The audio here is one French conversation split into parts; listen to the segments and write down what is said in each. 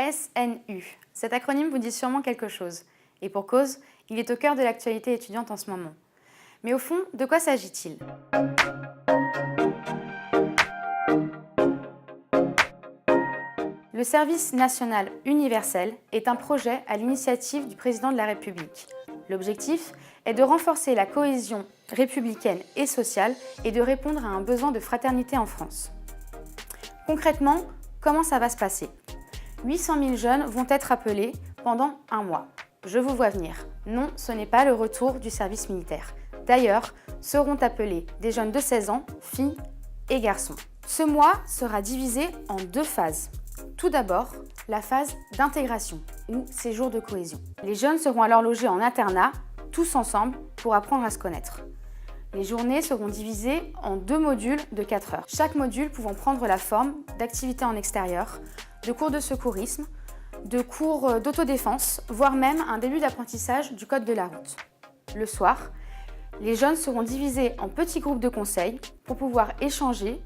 SNU. Cet acronyme vous dit sûrement quelque chose. Et pour cause, il est au cœur de l'actualité étudiante en ce moment. Mais au fond, de quoi s'agit-il ? Le service national universel est un projet à l'initiative du président de la République. L'objectif est de renforcer la cohésion républicaine et sociale et de répondre à un besoin de fraternité en France. Concrètement, comment ça va se passer ? 800 000 jeunes vont être appelés pendant un mois. Je vous vois venir. Non, ce n'est pas le retour du service militaire. D'ailleurs, seront appelés des jeunes de 16 ans, filles et garçons. Ce mois sera divisé en 2 phases. Tout d'abord, la phase d'intégration ou séjour de cohésion. Les jeunes seront alors logés en internat, tous ensemble, pour apprendre à se connaître. Les journées seront divisées en 2 modules de 4 heures. Chaque module pouvant prendre la forme d'activités en extérieur, de cours de secourisme, de cours d'autodéfense, voire même un début d'apprentissage du code de la route. Le soir, les jeunes seront divisés en petits groupes de conseil pour pouvoir échanger,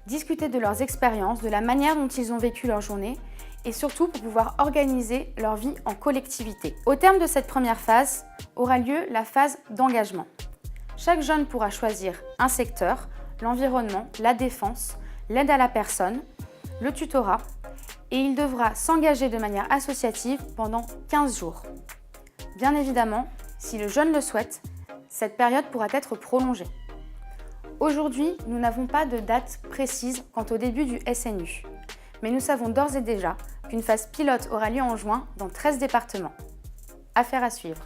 discuter de leurs expériences, de la manière dont ils ont vécu leur journée et surtout pour pouvoir organiser leur vie en collectivité. Au terme de cette première phase aura lieu la phase d'engagement. Chaque jeune pourra choisir un secteur, l'environnement, la défense, l'aide à la personne, le tutorat et il devra s'engager de manière associative pendant 15 jours. Bien évidemment, si le jeune le souhaite, cette période pourra être prolongée. Aujourd'hui, nous n'avons pas de date précise quant au début du SNU, mais nous savons d'ores et déjà qu'une phase pilote aura lieu en juin dans 13 départements. Affaire à suivre.